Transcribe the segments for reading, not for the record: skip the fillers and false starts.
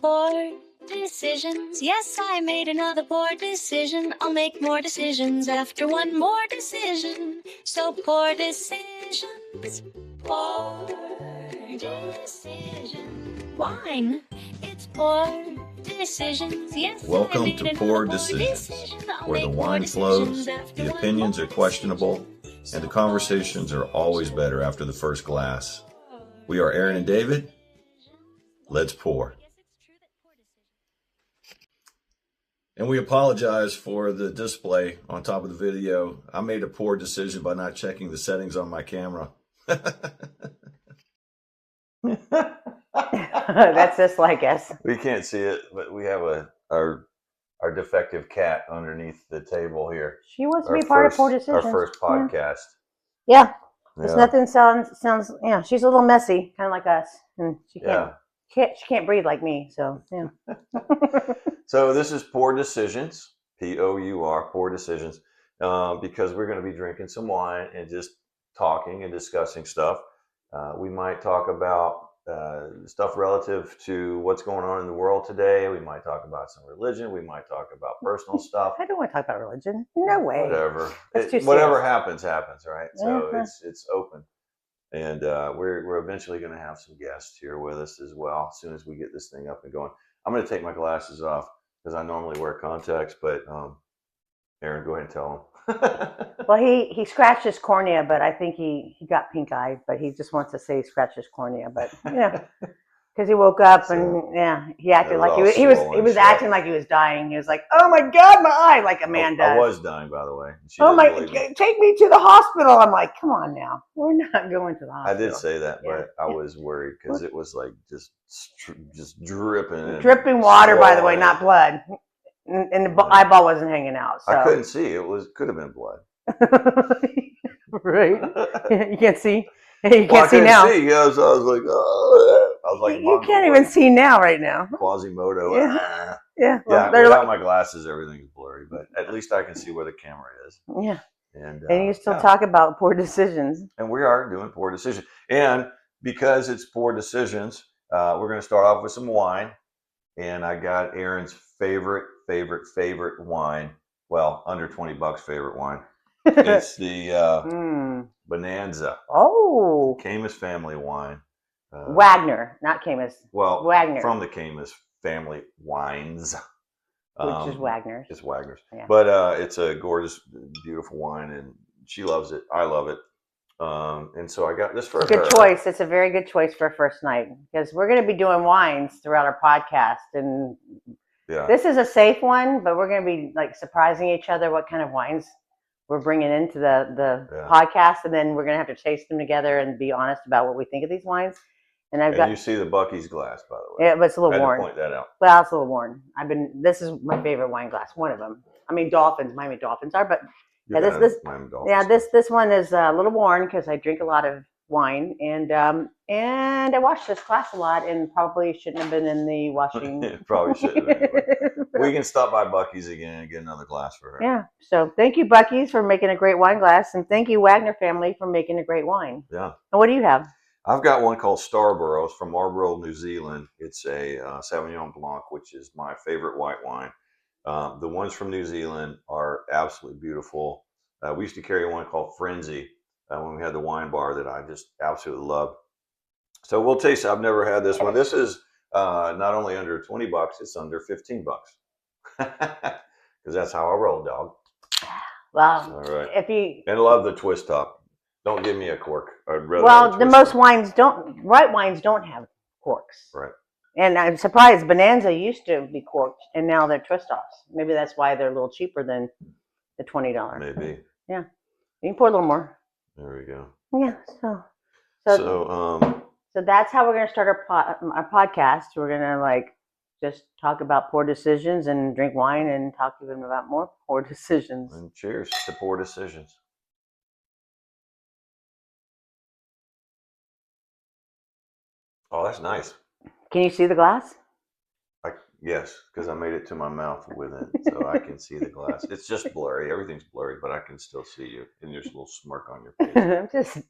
Poor decisions. Yes, I made another poor decision. I'll make more decisions after one more decision. So poor decisions. Poor decisions. Wine. It's poor decisions. Yes, welcome to Poor Decisions, where the wine flows, the opinions are questionable, and the conversations are always better after the first glass. We are Aaron and David. Let's pour. And we apologize for the display on top of the video. I made a poor decision by not checking the settings on my camera. That's just like us. We can't see it, but we have our defective cat underneath the table here. She wants to be part of Poor Decisions. Our first podcast. Yeah. There's nothing sounds. Yeah, she's a little messy, kind of like us, and she can't breathe like me. So yeah. So this is Poor Decisions, P-O-U-R, Poor Decisions, because we're going to be drinking some wine and just talking and discussing stuff. We might talk about stuff relative to what's going on in the world today. We might talk about some religion. We might talk about personal stuff. I don't want to talk about religion. No way. Whatever. That's whatever happens, right? So it's open. And we're eventually going to have some guests here with us as well as soon as we get this thing up and going. I'm going to take my glasses off because I normally wear contacts, but Aaron, go ahead and tell him. Well, he scratched his cornea, but I think he got pink eye, but he just wants to say he scratched his cornea, but yeah, because he woke up and he acted like he was acting like he was dying. He was like, "Oh my God, my eye!" like a man does. I was dying, by the way. Oh my! Take me to the hospital. I'm like, come on now, we're not going to the hospital. I did say that, but I was worried because it was like just dripping water, by the way, not blood. And the eyeball wasn't hanging out. So. I couldn't see. Could have been blood. Right? You can't see. You can't see now. See. I was like, oh. I was like, you can't even see now, right now. Quasimodo. Yeah. Well, without my glasses, everything's blurry. But at least I can see where the camera is. Yeah. And you still talk about poor decisions. And we are doing poor decisions. And because it's poor decisions, we're going to start off with some wine. And I got Aaron's favorite wine. Well, under $20 favorite wine. It's the Bonanza. Oh. Camus family wine. Wagner, not Camus. Well, Wagner. From the Camus family wines. Which is Wagner's. It's Wagner's. Yeah. But it's a gorgeous, beautiful wine, and she loves it. I love it. And so I got this for her. Good choice. It's a very good choice for a first night because we're going to be doing wines throughout our podcast. And this is a safe one, but we're going to be like surprising each other what kind of wines we're bringing into the podcast. And then we're going to have to taste them together and be honest about what we think of these wines. And you see the Buc-ee's glass, by the way. Yeah, but it's a little worn. I had to point that out. Well, it's a little worn. This is my favorite wine glass, one of them. I mean, Miami Dolphins are, but this one is a little worn because I drink a lot of wine, and I wash this glass a lot, and probably shouldn't have been in the washing. Probably shouldn't have been. We can stop by Buc-ee's again and get another glass for her. Yeah. So thank you, Buc-ee's, for making a great wine glass, and thank you, Wagner family, for making a great wine. Yeah. And what do you have? I've got one called Starborough. It's from Marlborough, New Zealand. It's a Sauvignon Blanc, which is my favorite white wine. The ones from New Zealand are absolutely beautiful. We used to carry one called Frenzy when we had the wine bar that I just absolutely loved. So we'll taste. I've never had this one. This is not only under $20, it's under $15. Because that's how I roll, dog. Well, all right. And I love the twist top. Don't give me a cork. The most white wines don't have corks. Right. And I'm surprised Bonanza used to be corked, and now they're twist-offs. Maybe that's why they're a little cheaper than the $20. Maybe. Yeah. You can pour a little more. There we go. Yeah. So that's how we're going to start our podcast. We're going to just talk about poor decisions and drink wine and talk even about more poor decisions. And cheers to poor decisions. Oh, that's nice. Can you see the glass? Yes, because I made it to my mouth with it, so I can see the glass. It's just blurry. Everything's blurry, but I can still see you. And there's a little smirk on your face.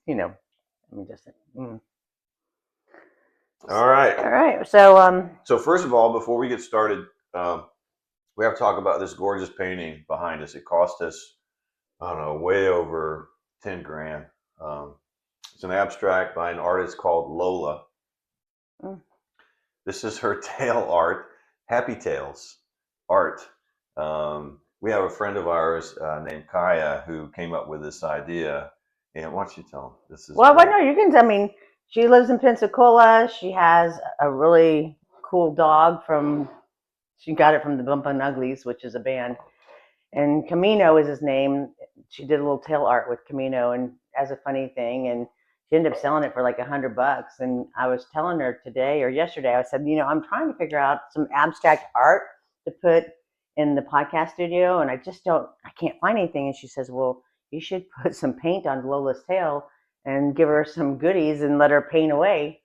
All right. All right. So So first of all, before we get started, we have to talk about this gorgeous painting behind us. It cost us, I don't know, way over 10 grand. It's an abstract by an artist called Lola. This is her tail art, Happy Tails art. We have a friend of ours named Kaya who came up with this idea. And why don't you tell them? This is well, no, you can. I mean, she lives in Pensacola. She has a really cool dog she got it from the Bumpin' Uglies, which is a band. And Camino is his name. She did a little tail art with Camino, and as a funny thing, and she ended up selling it for like $100. And I was telling her today or yesterday, I said, I'm trying to figure out some abstract art to put in the podcast studio, and I can't find anything. And she says, well, you should put some paint on Lola's tail and give her some goodies and let her paint away.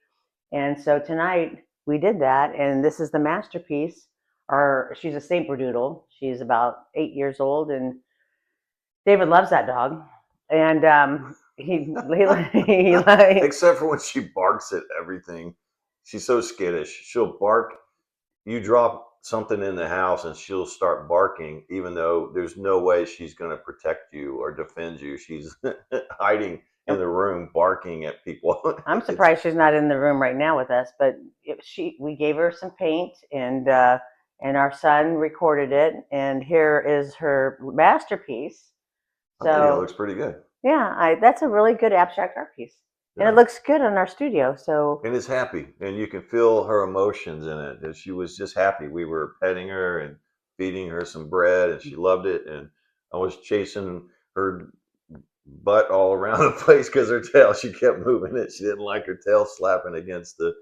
And so tonight we did that, and this is the masterpiece. She's a Saint Berdoodle. She's about 8 years old, and David loves that dog. And he except for when she barks at everything. She's so skittish. She'll bark. You drop something in the house and she'll start barking, even though there's no way she's going to protect you or defend you. She's hiding in the room barking at people. I'm surprised she's not in the room right now with us, but we gave her some paint, and our son recorded it, and here is her masterpiece. So I think it looks pretty good. Yeah, that's a really good abstract art piece. Yeah. And it looks good in our studio. And it's happy, and you can feel her emotions in it. And she was just happy. We were petting her and feeding her some bread, and she loved it. And I was chasing her butt all around the place because her tail, she kept moving it. She didn't like her tail slapping against the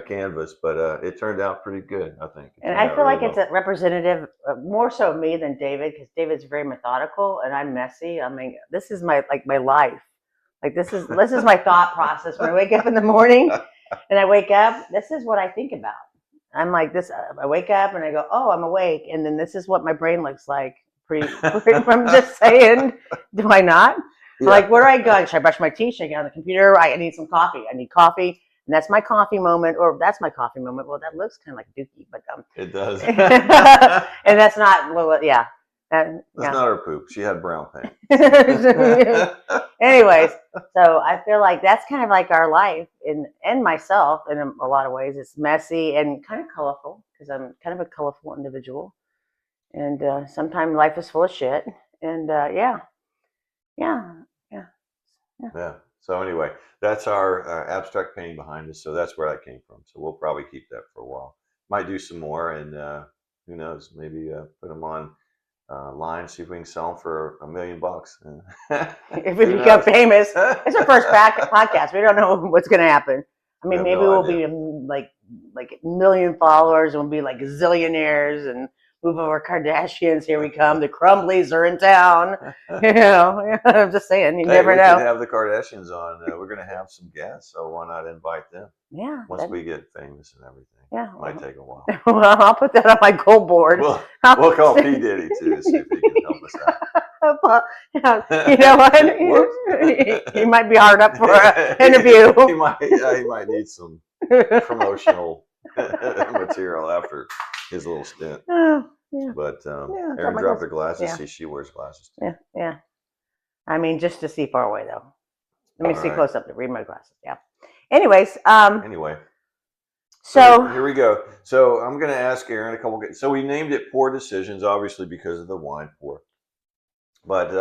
canvas, but it turned out pretty good, I think. And I feel like it's a representative, more so of me than David, because David's very methodical and I'm messy. I mean, this is my life. Like this is my thought process when I wake up in the morning. And I wake up, this is what I think about. I'm like this. I wake up and I go, oh, I'm awake, and then this is what my brain looks like. I'm just saying, do I not? Yeah. Like, where do I go? Should I brush my teeth? Should I get on the computer? I need some coffee. I need coffee. And that's my coffee moment, or that's my coffee moment. Well, that looks kind of like Dookie, but it does. And that's not, well, yeah. That's not her poop. She had brown paint. Anyways, so I feel like that's kind of like our life, and myself in a lot of ways. It's messy and kind of colorful because I'm kind of a colorful individual, and sometimes life is full of shit. And yeah. So anyway, that's our abstract painting behind us. So that's where that came from. So we'll probably keep that for a while. Might do some more, and who knows? Maybe put them on line, see if we can sell them for $1 million. If we become famous, it's our first podcast. We don't know what's going to happen. I mean, maybe we'll be like 1 million followers, and we'll be like zillionaires, and move over Kardashians. Here we come. The Crumblies are in town. I'm just saying. You never know. We can have the Kardashians on. We're going to have some guests, so why not invite them? Yeah. Once we get famous and everything. Yeah. Might take a while. Well, I'll put that on my goal board. We'll call P. Diddy too, see if he can help us out. You know what? He might be hard up for an interview. He might need some promotional material after his little stint. Yeah. But Erin dropped her glasses. Yeah. See, she wears glasses too. Yeah. I mean, just to see far away though. Let me see close up to read my glasses. Yeah. Anyways. Anyway. So here we go. So I'm going to ask Erin a couple. So we named it Poor Decisions, obviously because of the wine pour. But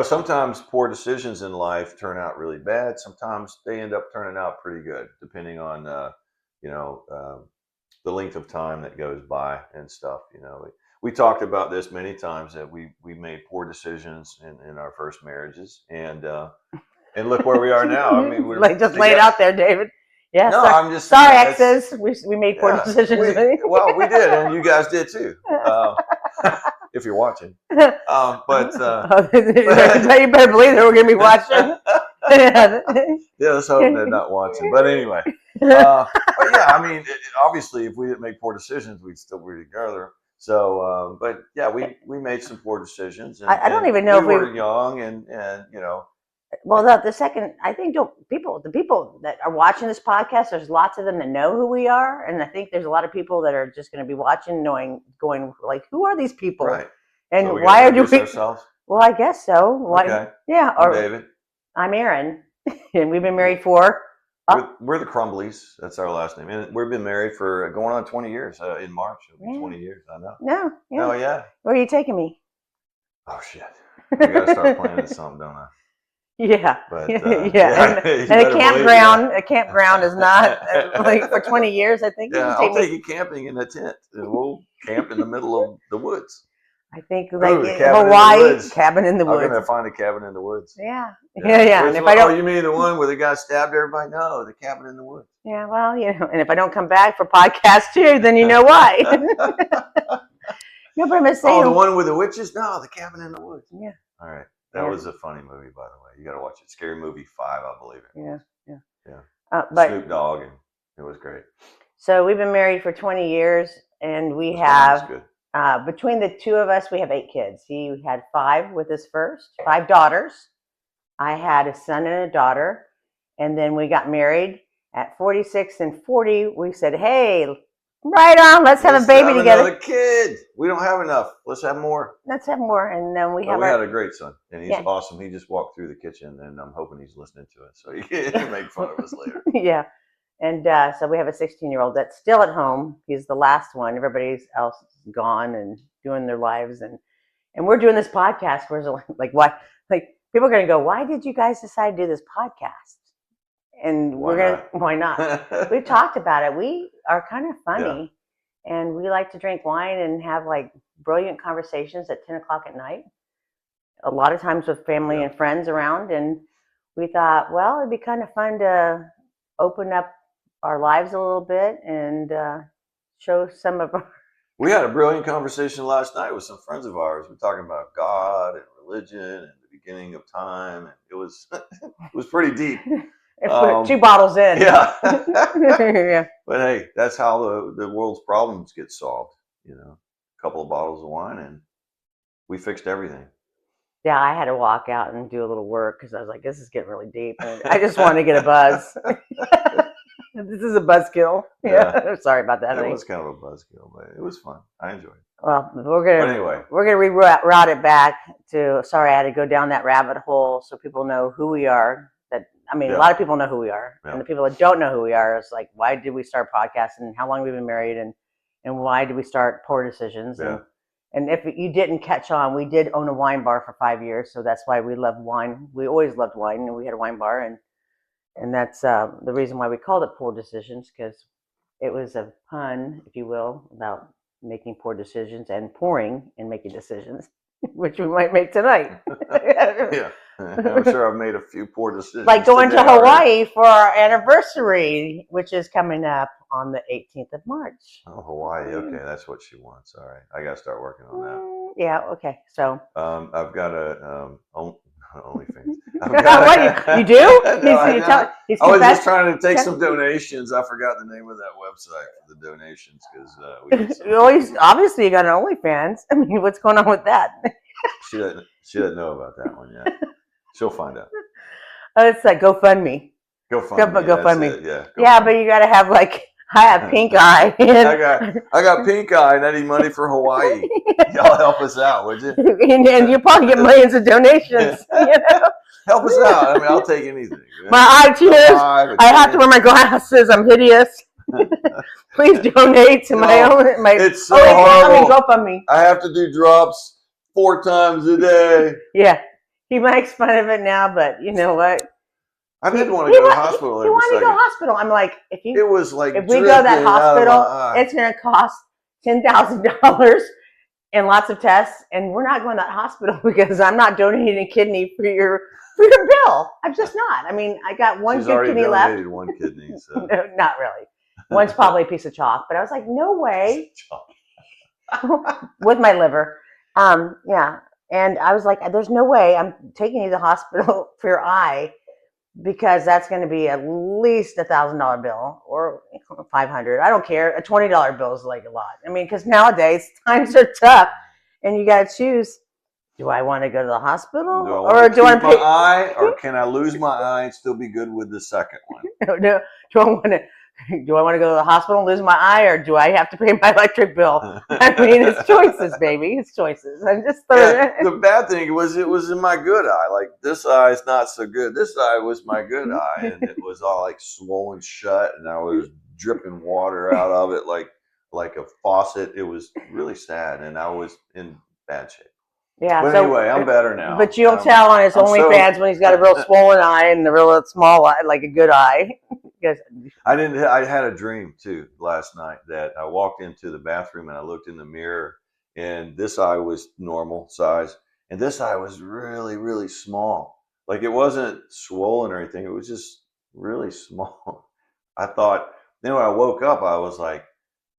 sometimes poor decisions in life turn out really bad. Sometimes they end up turning out pretty good, depending on the length of time that goes by and stuff. We talked about this many times that we made poor decisions in our first marriages, and look where we are now. I mean, we're just lay it out there, David. Yeah, no, I'm just sorry, exes. We made poor decisions. Well, we did, and you guys did too. If you're watching, you better believe that we're gonna be watching. Yeah, let's hope they're not watching. But anyway, but yeah, I mean, obviously, if we didn't make poor decisions, we'd still be together. So, but yeah, we made some poor decisions. And, I don't even know if we were young, and Well, the second, I think the people that are watching this podcast, there's lots of them that know who we are, and I think there's a lot of people that are just going to be watching, going like, who are these people? Right. And so why do we? Ourselves? Well, I guess so. Why? Okay. Yeah. I'm David. I'm Erin, and we've been married for. We're the Crumbleys. That's our last name, and we've been married for going on 20 years. In March, it'll be 20 years. I know. No. Yeah. Oh yeah. Where are you taking me? Oh shit! I gotta start planning something, don't I? Yeah. But, yeah. And a campground is not like for 20 years. I think. Yeah, I'll take you camping in a tent, and we'll camp in the middle of the woods. I think like Hawaii, cabin in the woods. I'm gonna find a cabin in the woods. Yeah. And if I don't, you mean the one where the guy stabbed everybody? No, the cabin in the woods. Yeah, well, and if I don't come back for podcast 2, then you know why. No, but I'm just saying. Oh, the one with the witches? No, the cabin in the woods. Yeah. All right, that was a funny movie, by the way. You got to watch it. Scary Movie 5, I believe it. Yeah. But Snoop Dogg, and it was great. So we've been married for 20 years, and we have. Good. Between the two of us, we have 8 kids. He had 5 with his first, 5 daughters. I had a son and a daughter. And then we got married at 46 and 40. We said, hey, right on, let's have a baby together. Another kid. We don't have enough. Let's have more. Let's have more. And then we had a great son. And he's awesome. He just walked through the kitchen, and I'm hoping he's listening to it so he can make fun of us later. Yeah. And so we have a 16-year-old that's still at home. He's the last one. Everybody else is gone and doing their lives. And we're doing this podcast. We're like, why? Like, people are going to go, why did you guys decide to do this podcast? And why not? We've talked about it. We are kind of funny. Yeah. And we like to drink wine and have like brilliant conversations at 10 o'clock at night. A lot of times with family and friends around. And we thought, well, it'd be kind of fun to open up our lives a little bit and show some of our. We had a brilliant conversation last night with some friends of ours. We're talking about God and religion and the beginning of time, and it was pretty deep. 2 bottles in. Yeah. Yeah. But hey, that's how the world's problems get solved. A couple of bottles of wine, and we fixed everything. Yeah, I had to walk out and do a little work because I was like, this is getting really deep. And I just wanted to get a buzz. This is a buzzkill. Yeah. Sorry about that. It was kind of a buzzkill, but it was fun. I enjoyed it. Well, we're gonna reroute it back to. Sorry, I had to go down that rabbit hole so people know who we are. A lot of people know who we are, and the people that don't know who we are is like, why did we start podcasting? And how long we've been married, and why did we start Poor Decisions? Yeah. And if you didn't catch on, we did own a wine bar for 5 years, so that's why we love wine. We always loved wine, and we had a wine bar, and that's the reason why we called it Poor Decisions, because it was a pun, if you will, about making poor decisions and pouring and making decisions, which we might make tonight. Yeah, I'm sure I've made a few poor decisions. Like going to Hawaii for our anniversary, which is coming up on the 18th of March. Oh, Hawaii. Okay, that's what she wants. All right, I got to start working on that. Yeah. Okay. So. I've got a OnlyFans. You do? No, I was just trying to take some donations. I forgot the name of that website for the donations because obviously you got an OnlyFans. I mean, what's going on with that? She doesn't know about that one yet. She'll find out. It's like GoFundMe. GoFundMe. Yeah, but you got to have like. I have pink eye. I got pink eye, and I need money for Hawaii. Y'all help us out, would you? And you probably get millions of donations. Help us out. I mean, I'll take anything. My eye tears. I have to wear my glasses. I'm hideous. Please donate to my own. It's so horrible. GoFundMe. I have to do drops 4 times a day. Yeah, he makes fun of it now, but you know what? I didn't want to go to the hospital. He wanted to go to the hospital. I'm like, if we go to that hospital, it's going to cost $10,000 and lots of tests, and we're not going to that hospital because I'm not donating a kidney for your bill. I'm just not. I mean, I got one good kidney left. She's already donated 1 kidney. So. No, not really. One's probably a piece of chalk, but I was like, no way. With my liver. Yeah. And I was like, there's no way I'm taking you to the hospital for your eye. Because that's going to be at least $1,000 bill or $500. I don't care. A $20 bill is like a lot. I mean, because nowadays times are tough, and you got to choose Do I want to go to the hospital? Do I want to keep my eye, or can I lose my eye and still be good with the second one? Do I want to go to the hospital and lose my eye, or do I have to pay my electric bill? I mean, it's choices, baby. It's choices. I'm just the bad thing was it was in my good eye. Like, this eye is not so good. This eye was my good eye, and it was all like swollen shut, and I was dripping water out of it like a faucet. It was really sad, and I was in bad shape. Yeah. But anyway, I'm better now. But you'll tell on his OnlyFans when he's got a real swollen eye and a real small eye, like a good eye. I had a dream too last night that I walked into the bathroom and I looked in the mirror, and this eye was normal size, and this eye was really, really small. Like, it wasn't swollen or anything. It was just really small. I thought, then when I woke up, I was like,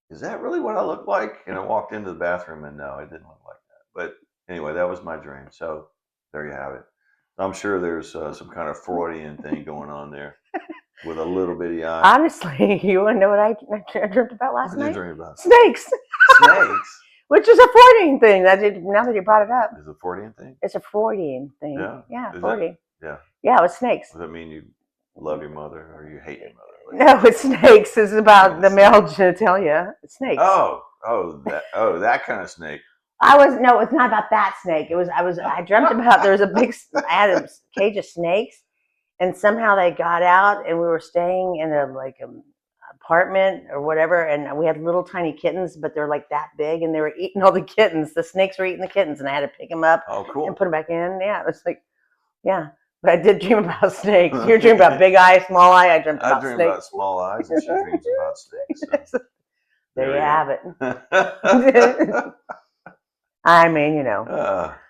is that really what I look like? And I walked into the bathroom, and no, it didn't look like that. But anyway, that was my dream. So there you have it. I'm sure there's some kind of Freudian thing going on there with a little bitty eye. Honestly, you want to know what I dreamt about last night? What did you dream about? Snakes. Snakes? Which is a Freudian thing. Now that you brought it up. Is it a Freudian thing? It's a Freudian thing. Yeah? Yeah, Freudian. Yeah. Yeah, it was snakes. Does that mean you love your mother or you hate your mother? No, it's snakes. It's about the male genitalia. It's snakes. That kind of snake. No, it's not about that snake. I dreamt about there was I had a cage of snakes, and somehow they got out, and we were staying in a apartment or whatever, and we had little tiny kittens, but they're like that big, and they were eating all the kittens. The snakes were eating the kittens, and I had to pick them up and put them back in. Yeah, it was like, yeah. But I did dream about snakes. You're dreaming about big eye, small eye. I dreamt about snakes. I dream about small eyes, and she dreams about snakes. So. There you have it. I mean,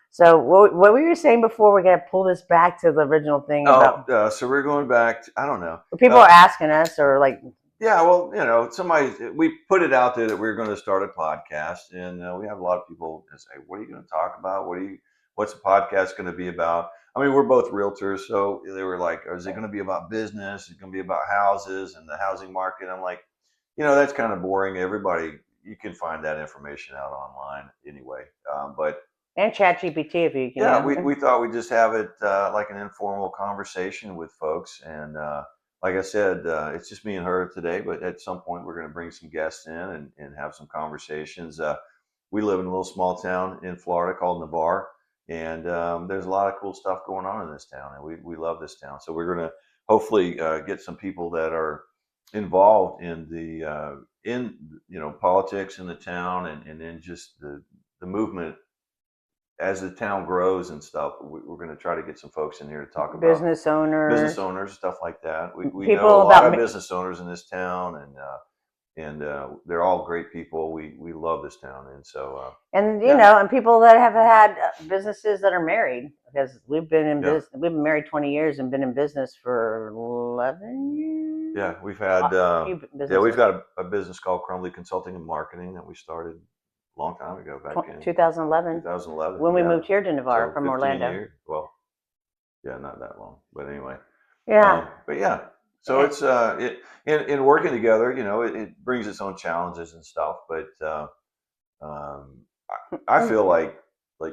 So what were you saying before? We're going to pull this back to the original thing. So we're going back to, I don't know. People are asking us, or like. Yeah, well, we put it out there that we were going to start a podcast, and we have a lot of people that say, what are you going to talk about? What's the podcast going to be about? I mean, we're both realtors, so they were like, is it going to be about business? Is it going to be about houses and the housing market? I'm like, that's kind of boring. Everybody, you can find that information out online anyway. And ChatGPT if you can. Yeah, we thought we'd just have it like an informal conversation with folks. And like I said, it's just me and her today, but at some point we're going to bring some guests in and have some conversations. We live in a little small town in Florida called Navarre. And there's a lot of cool stuff going on in this town, and we love this town. So we're going to hopefully get some people that are involved in the politics in the town, and then just the movement as the town grows and stuff. We're going to try to get some folks in here to talk about business owners, stuff like that. We know a lot of business owners in this town, and they're all great people. We love this town, and so and and people that have had businesses that are married, because we've been in business. We've been married 20 years and been in business for 11 years. Yeah, we've had we've got a business called Crumbly Consulting and Marketing that we started a long time ago, back in 2011. 2011 when we moved here to Navarre from Orlando. Years. Well, yeah, not that long, but anyway. Yeah. But yeah. So it's in working together, it brings its own challenges and stuff. But I feel like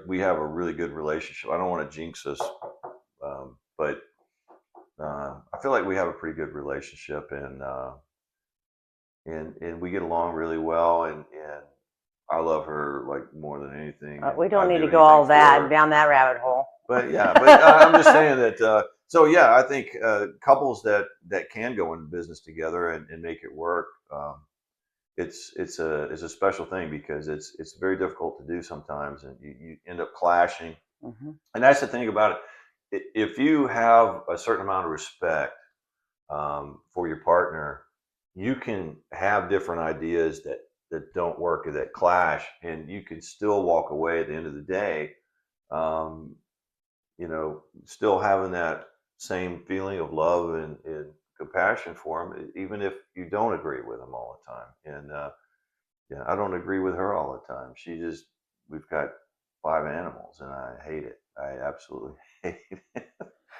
we have a really good relationship. I don't want to jinx us, but I feel like we have a pretty good relationship, and we get along really well. And I love her like more than anything. We don't need to go all that down that rabbit hole. But yeah, I'm just saying that. So yeah, I think couples that can go into business together and make it work, it's a special thing, because it's very difficult to do sometimes, and you end up clashing. Mm-hmm. And that's the thing about it. If you have a certain amount of respect for your partner, you can have different ideas that don't work or that clash, and you can still walk away at the end of the day, still having that same feeling of love and compassion for them, even if you don't agree with them all the time. And I don't agree with her all the time. We've got 5 animals, and I hate it. I absolutely hate it.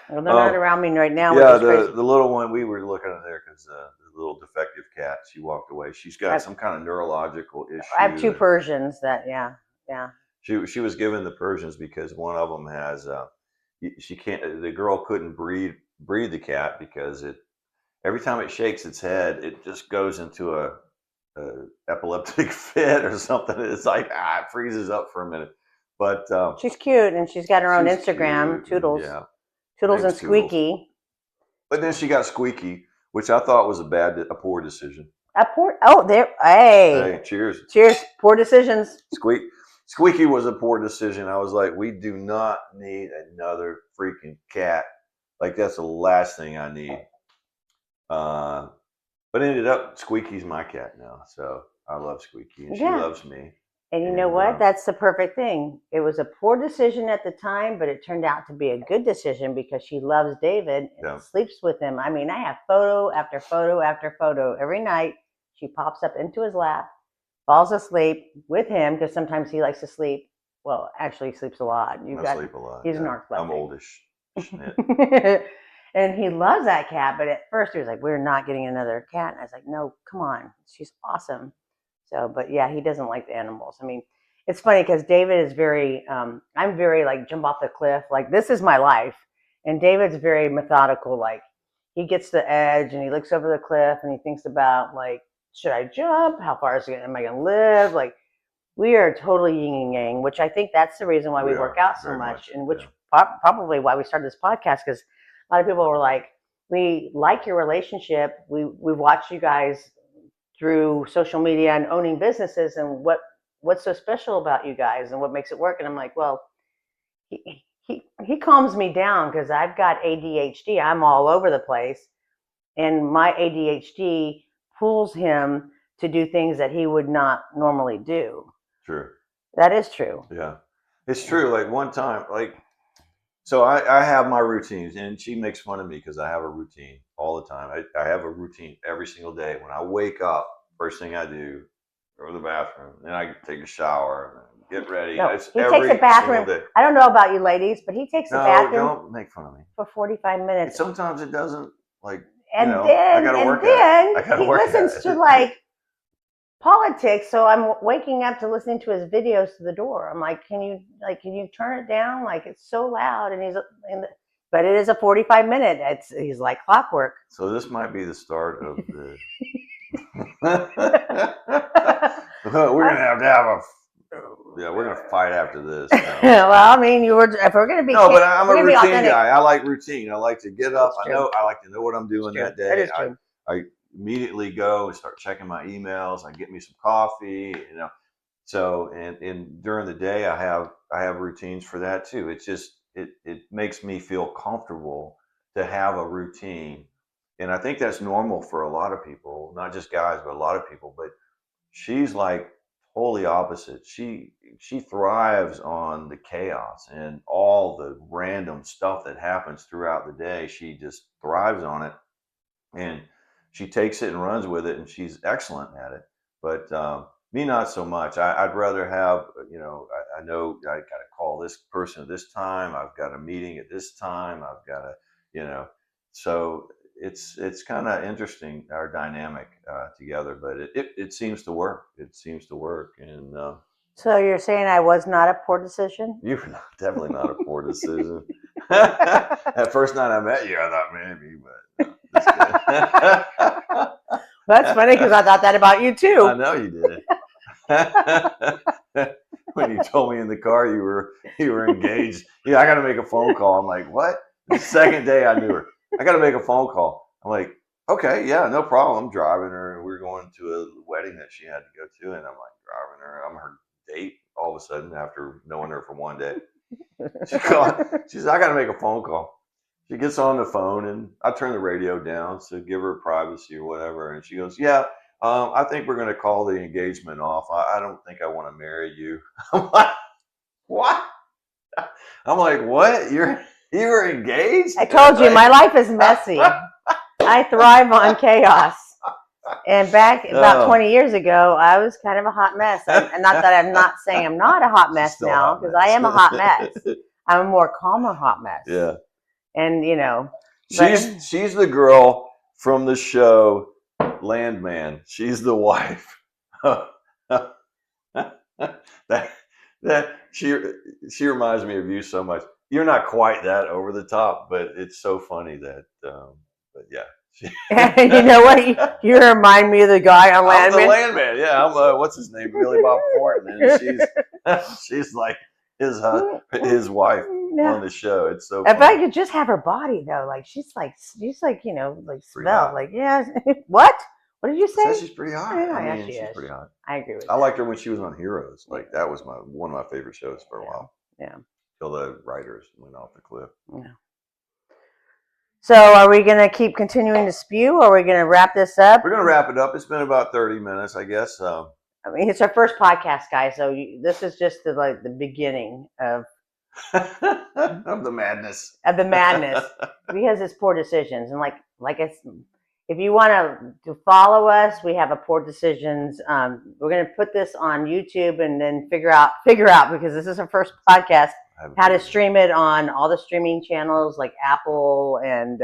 Well, they're not around me right now. Yeah, the little one, we were looking at there because the little defective cat, she walked away. She's got some kind of neurological issue. I have 2 Persians that, yeah. She was given the Persians because one of them has she can't. The girl couldn't breed the cat because every time it shakes its head, it just goes into a epileptic fit or something. It's like it freezes up for a minute. But she's cute, and she's got her own Instagram, cute, Toodles. yeah. Toodles and Squeaky. Toodles. But then she got Squeaky, which I thought was a poor decision. Hey, cheers. Cheers. Poor decisions. Squeaky was a poor decision. I was like, we do not need another freaking cat. Like, that's the last thing I need. But ended up, Squeaky's my cat now. So I love Squeaky, and she loves me. And you know what? That's the perfect thing. It was a poor decision at the time, but it turned out to be a good decision because she loves David and sleeps with him. I mean, I have photo after photo after photo. Every night, she pops up into his lap, falls asleep with him because sometimes he likes to sleep. Well, actually, he sleeps a lot. I sleep a lot. He's an narcoleptic. I'm oldish. And he loves that cat. But at first, he was like, we're not getting another cat. And I was like, no, come on. She's awesome. So, but yeah, he doesn't like the animals. I mean, it's funny because David is very, I'm very like jump off the cliff. Like, this is my life. And David's very methodical. Like, he gets to the edge and he looks over the cliff and he thinks about, like, should I jump? How far am I going to live? Like, we are totally yin and yang, which I think that's the reason why we work out so much. And which probably why we started this podcast, because a lot of people were like, we like your relationship. We watch you guys through social media and owning businesses, and what's so special about you guys and what makes it work? And I'm like, well, he calms me down because I've got ADHD. I'm all over the place, and my ADHD pulls him to do things that he would not normally do. True. That is true. Yeah, it's true. Like one time, so I have my routines, and she makes fun of me because I have a routine all the time. I have a routine every single day. When I wake up, first thing I do, go to the bathroom, then I take a shower, get ready. No, he takes a bathroom. I don't know about you ladies, but he takes a bathroom. Don't make fun of me. For 45 minutes. Sometimes it doesn't, like, and then he listens to like politics, so I'm waking up to listening to his videos to the door. I'm like, can you turn it down? Like, it's so loud, and but it is a 45-minute. He's like clockwork. So this might be the start of the. We're gonna fight after this. Well, I mean, if we're gonna be but I'm a routine guy. I like routine. I like to get up. I like to know what I'm doing that day. That is true. I immediately go and start checking my emails. I get me some coffee, So and during the day I have routines for that too. It's just it makes me feel comfortable to have a routine. And I think that's normal for a lot of people, not just guys, but a lot of people. But she's like totally opposite. She thrives on the chaos and all the random stuff that happens throughout the day. She just thrives on it. And she takes it and runs with it, and she's excellent at it. But me, not so much. I'd rather have, I know I got to call this person at this time. I've got a meeting at this time. I've got to, so it's kind of interesting, our dynamic together. But it seems to work. It seems to work. And so you're saying I was not a poor decision? You're definitely not a poor decision. That first night I met you, I thought maybe, but. That's funny because I thought that about you too. I know you did. When you told me in the car you were engaged, I got to make a phone call. I'm like, what? The second day I knew her. I got to make a phone call. I'm like, okay, yeah, no problem. I'm driving her, and we're going to a wedding that she had to go to, and I'm like driving her. I'm her date all of a sudden after knowing her for one day. She says, I got to make a phone call. She gets on the phone, and I turn the radio down to give her privacy or whatever. And she goes, yeah, I think we're going to call the engagement off. I don't think I want to marry you. I'm like, what? I'm like, what? You were engaged? I told you, my life is messy. I thrive on chaos. And back about 20 years ago, I was kind of a hot mess. And not that I'm not saying I'm not a hot mess now, because I am a hot mess. I'm a more calmer hot mess. Yeah. And she's the girl from the show Landman. She's the wife. she reminds me of you so much. You're not quite that over the top, but it's so funny that. But yeah. You know what? You remind me of the guy on Landman. I'm the Landman. Yeah, I'm what's his name, Billy Bob Thornton, and she's like his wife on the show. It's so. If funny. I could just have her body though, like she's like you know, like smell, like yeah. What? What did you say? She's pretty hot. Yeah, I mean, she's pretty hot. I agree with I liked her when she was on Heroes. Like that was one of my favorite shows for a while. Yeah. Till the writers went off the cliff. Yeah. So are we going to keep continuing to spew, or are we going to wrap this up? We're going to wrap it up. It's been about 30 minutes, I guess. I mean, it's our first podcast, guys. So this is just the beginning of of the madness. Of the madness, because it's poor decisions, and if you want to follow us, we have a Poor Decisions. We're going to put this on YouTube and then figure out because this is our first podcast. How to stream it on all the streaming channels like Apple and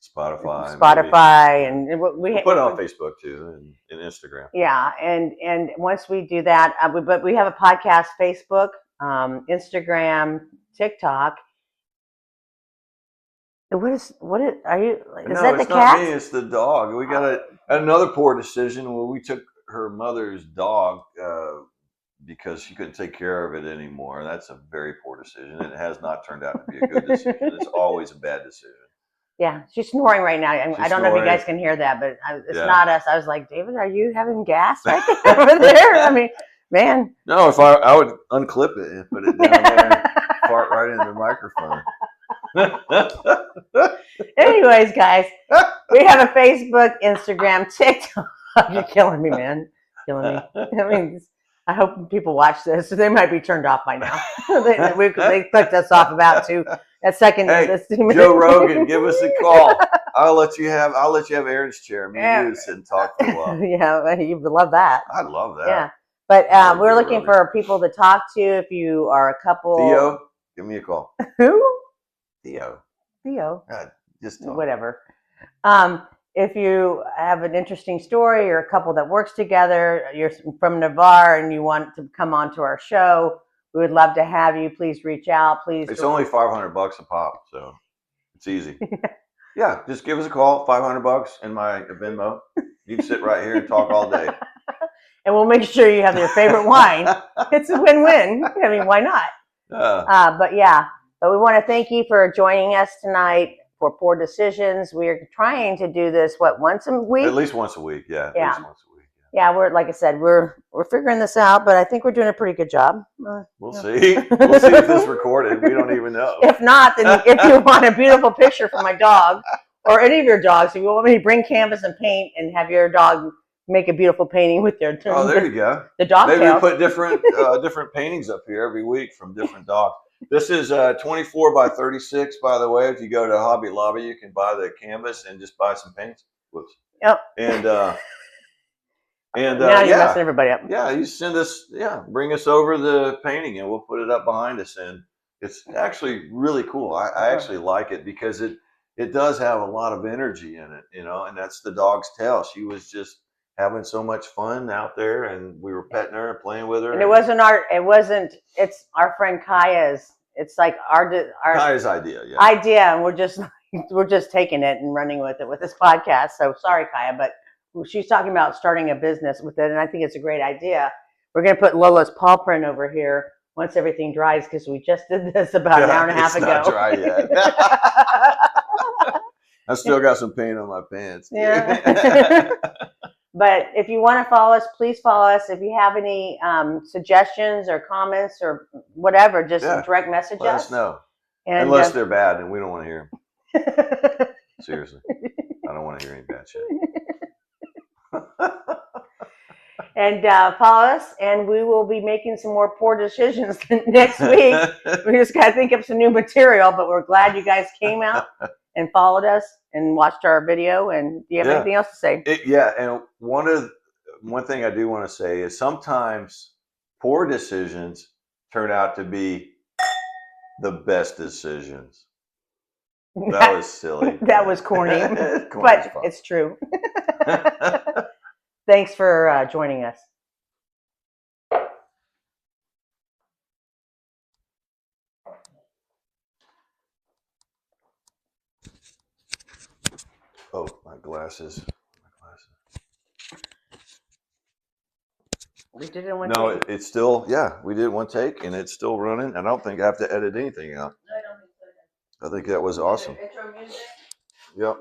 Spotify, and we put it on Facebook too and Instagram. Yeah, and once we do that, but we have a podcast, Facebook, Instagram, TikTok. Are you? Is that the cat? No, it's not me. It's the dog. We got another poor decision where we took her mother's dog. Because she couldn't take care of it anymore. That's a very poor decision. It has not turned out to be a good decision. It's always a bad decision. Yeah, she's snoring right now. I don't know if you guys can hear that, but it's not us. I was like, David, are you having gas right there over there? I mean, man. No, if I would unclip it and put it down there and fart right into the microphone. Anyways, guys, we have a Facebook, Instagram, TikTok. You're killing me, man. Killing me. I mean, I hope people watch this. They might be turned off by now. they clicked us off about that second. Hey, Joe Rogan, give us a call. I'll let you have Aaron's chair. Me and you sit and talk for a while. Yeah, you would love that. I'd love that. Yeah, but we're looking for people to talk to. If you are a couple, Theo, give me a call. Who? Theo. God, just talk. Whatever. If you have an interesting story or a couple that works together, you're from Navarre and you want to come onto our show, we would love to have you. Please reach out. Please. It's only $500 a pop, so it's easy. Yeah, just give us a call. $500 in my Venmo. You can sit right here and talk all day. And we'll make sure you have your favorite wine. It's a win-win. I mean, why not? But we want to thank you for joining us tonight. For Poor Decisions, we're trying to do this once a week? At least once a week, yeah. At least once a week. Yeah, we're like I said, we're figuring this out, but I think we're doing a pretty good job. We'll see. We'll see if this is recorded. We don't even know. If not, then if you want a beautiful picture for my dog or any of your dogs, if you want me to bring canvas and paint and have your dog make a beautiful painting with their there you go. The dog Maybe tail. we put different paintings up here every week from different dogs. This is 24 by 36, by the way. If you go to Hobby Lobby, you can buy the canvas and just buy some paints. Whoops. Yep. And now you're messing everybody up. Yeah, you send us, bring us over the painting and we'll put it up behind us. And it's actually really cool. I actually like it because it does have a lot of energy in it, and that's the dog's tail. She was just having so much fun out there, and we were petting her and playing with her. And it's our friend Kaya's. It's like our Kaya's idea, and we're just taking it and running with it with this podcast. So sorry, Kaya, but she's talking about starting a business with it, and I think it's a great idea. We're going to put Lola's paw print over here once everything dries because we just did this about an hour and a half ago. It's not dry yet. I still got some paint on my pants. Yeah. But if you want to follow us, please follow us. If you have any suggestions or comments or whatever, just direct message us. Let us know. And, unless they're bad, and we don't want to hear them. Seriously. I don't want to hear any bad shit. And follow us, and we will be making some more poor decisions next week. We just got to think of some new material, but we're glad you guys came out and followed us and watched our video. And do you have anything else to say? And one thing I do want to say is sometimes poor decisions turn out to be the best decisions. That was silly. That was corny, but it's true. Thanks for joining us. Oh, my glasses. We did it in one No, take. it's still, yeah, we did one take and it's still running. I don't think I have to edit anything out. No, I don't think so. I think that was awesome. Intro music. Yep.